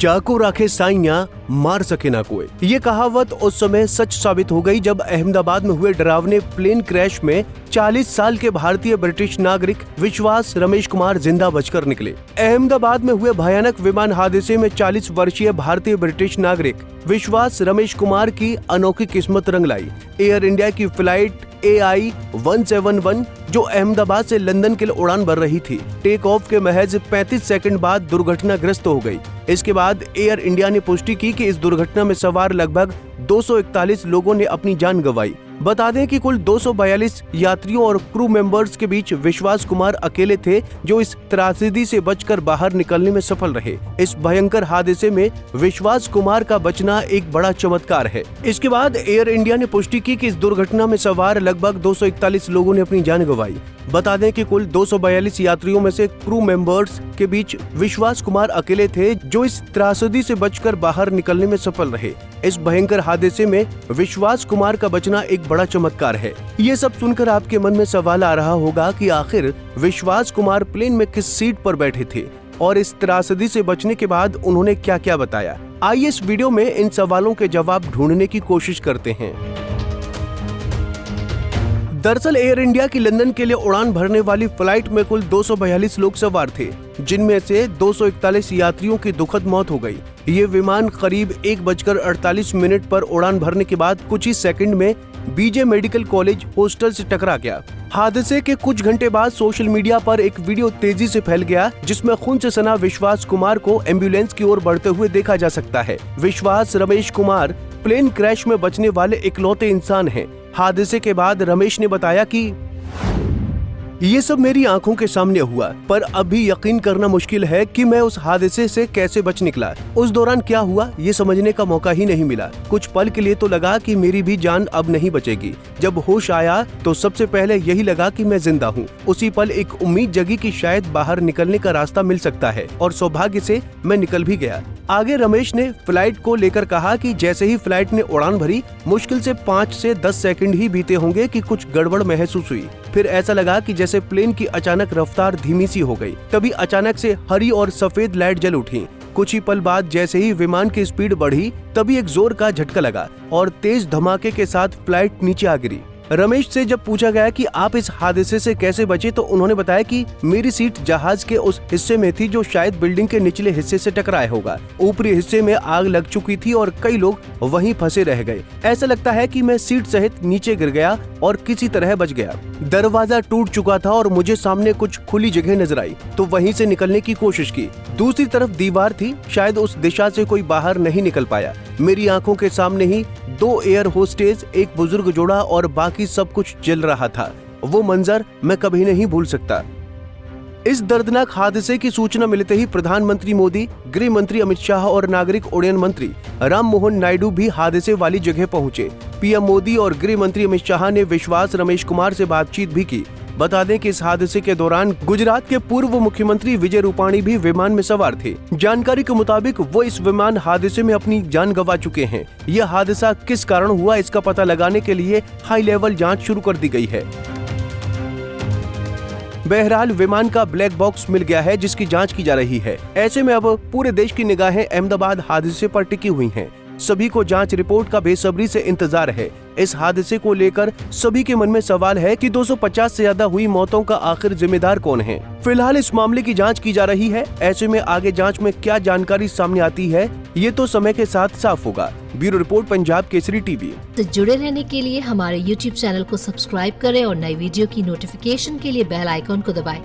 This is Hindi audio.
चाकू राखे साइयां मार सके ना कोई। ये कहावत उस समय सच साबित हो गई जब अहमदाबाद में हुए डरावने प्लेन क्रैश में 40 साल के भारतीय ब्रिटिश नागरिक विश्वास रमेश कुमार जिंदा बचकर निकले। अहमदाबाद में हुए भयानक विमान हादसे में 40 वर्षीय भारतीय ब्रिटिश नागरिक विश्वास रमेश कुमार की अनोखी किस्मत रंग लाई। एयर इंडिया की फ्लाइट AI 171 जो अहमदाबाद से लंदन के लिए उड़ान भर रही थी, टेक ऑफ के महज 35 सेकंड बाद दुर्घटनाग्रस्त हो गई। इसके बाद एयर इंडिया ने पुष्टि की कि इस दुर्घटना में सवार लगभग 241 लोगों ने अपनी जान गंवाई। बता दें कि कुल 242 यात्रियों और क्रू मेंबर्स के बीच विश्वास कुमार अकेले थे जो इस त्रासदी से बचकर बाहर निकलने में सफल रहे। इस भयंकर हादसे में विश्वास कुमार का बचना एक बड़ा चमत्कार है। इसके बाद एयर इंडिया ने पुष्टि की कि इस दुर्घटना में सवार लगभग 241 लोगों ने अपनी जान गंवाई। बता दें कि कुल 242 यात्रियों में से क्रू मेंबर्स के बीच विश्वास कुमार अकेले थे जो इस त्रासदी से बचकर बाहर निकलने में सफल रहे। इस भयंकर हादसे में विश्वास कुमार का बचना एक बड़ा चमत्कार है। ये सब सुनकर आपके मन में सवाल आ रहा होगा कि आखिर विश्वास कुमार प्लेन में किस सीट पर बैठे थे और इस त्रासदी से बचने के बाद उन्होंने क्या क्या बताया। आइए इस वीडियो में इन सवालों के जवाब ढूंढने की कोशिश करते हैं। दरअसल एयर इंडिया की लंदन के लिए उड़ान भरने वाली फ्लाइट में कुल 242 लोग सवार थे, जिनमें से 241 यात्रियों की दुखद मौत हो गई। ये विमान करीब 1:48 पर उड़ान भरने के बाद कुछ ही सेकंड में बीजे मेडिकल कॉलेज हॉस्टल से टकरा गया। हादसे के कुछ घंटे बाद सोशल मीडिया पर एक वीडियो तेजी से फैल गया जिसमें खून से सना विश्वास कुमार को एम्बुलेंस की ओर बढ़ते हुए देखा जा सकता है। विश्वास रमेश कुमार प्लेन क्रैश में बचने वाले इकलौते इंसान हैं। हादसे के बाद रमेश ने बताया कि ये सब मेरी आंखों के सामने हुआ, पर अभी यकीन करना मुश्किल है कि मैं उस हादसे से कैसे बच निकला। उस दौरान क्या हुआ ये समझने का मौका ही नहीं मिला। कुछ पल के लिए तो लगा कि मेरी भी जान अब नहीं बचेगी। जब होश आया तो सबसे पहले यही लगा कि मैं जिंदा हूँ। उसी पल एक उम्मीद जगी कि शायद बाहर निकलने का रास्ता मिल सकता है और सौभाग्य से मैं निकल भी गया। आगे रमेश ने फ्लाइट को लेकर कहा कि जैसे ही फ्लाइट ने उड़ान भरी, मुश्किल से 5 से 10 सेकंड ही बीते होंगे कि कुछ गड़बड़ महसूस हुई। फिर ऐसा लगा कि जैसे प्लेन की अचानक रफ्तार धीमी सी हो गई। तभी अचानक से हरी और सफेद लाइट जल उठी। कुछ ही पल बाद जैसे ही विमान की स्पीड बढ़ी, तभी एक जोर का झटका लगा और तेज धमाके के साथ फ्लाइट नीचे आ गिरी। रमेश से जब पूछा गया कि आप इस हादसे से कैसे बचे, तो उन्होंने बताया कि मेरी सीट जहाज के उस हिस्से में थी जो शायद बिल्डिंग के निचले हिस्से से टकराया होगा। ऊपरी हिस्से में आग लग चुकी थी और कई लोग वहीं फंसे रह गए। ऐसा लगता है कि मैं सीट सहित नीचे गिर गया और किसी तरह बच गया। दरवाजा टूट चुका था और मुझे सामने कुछ खुली जगह नजर आई, तो वहीं से निकलने की कोशिश की। दूसरी तरफ दीवार थी, शायद उस दिशा से कोई बाहर नहीं निकल पाया। मेरी आंखों के सामने ही 2 एयर होस्टेस, एक बुजुर्ग जोड़ा और बाकी सब कुछ जल रहा था। वो मंजर मैं कभी नहीं भूल सकता। इस दर्दनाक हादसे की सूचना मिलते ही प्रधानमंत्री मोदी, गृह मंत्री अमित शाह और नागरिक उड्डयन मंत्री राम मोहन नायडू भी हादसे वाली जगह पहुंचे। पीएम मोदी और गृह मंत्री अमित शाह ने विश्वास रमेश कुमार से बातचीत भी की। बता दें कि इस हादसे के दौरान गुजरात के पूर्व मुख्यमंत्री विजय रूपाणी भी विमान में सवार थे। जानकारी के मुताबिक वो इस विमान हादसे में अपनी जान गंवा चुके हैं। यह हादसा किस कारण हुआ, इसका पता लगाने के लिए हाई लेवल जांच शुरू कर दी गई है। बहरहाल विमान का ब्लैक बॉक्स मिल गया है जिसकी जांच की जा रही है। ऐसे में अब पूरे देश की निगाहें अहमदाबाद हादसे पर टिकी हुई हैं। सभी को जांच रिपोर्ट का बेसब्री से इंतजार है। इस हादसे को लेकर सभी के मन में सवाल है कि 250 से ज्यादा हुई मौतों का आखिर जिम्मेदार कौन है। फिलहाल इस मामले की जांच की जा रही है। ऐसे में आगे जांच में क्या जानकारी सामने आती है ये तो समय के साथ साफ होगा। Bureau report, Punjab Kesari TV. तो जुड़े रहने के लिए हमारे YouTube चैनल को सब्सक्राइब करें और नई वीडियो की नोटिफिकेशन के लिए बेल आइकॉन को दबाएं।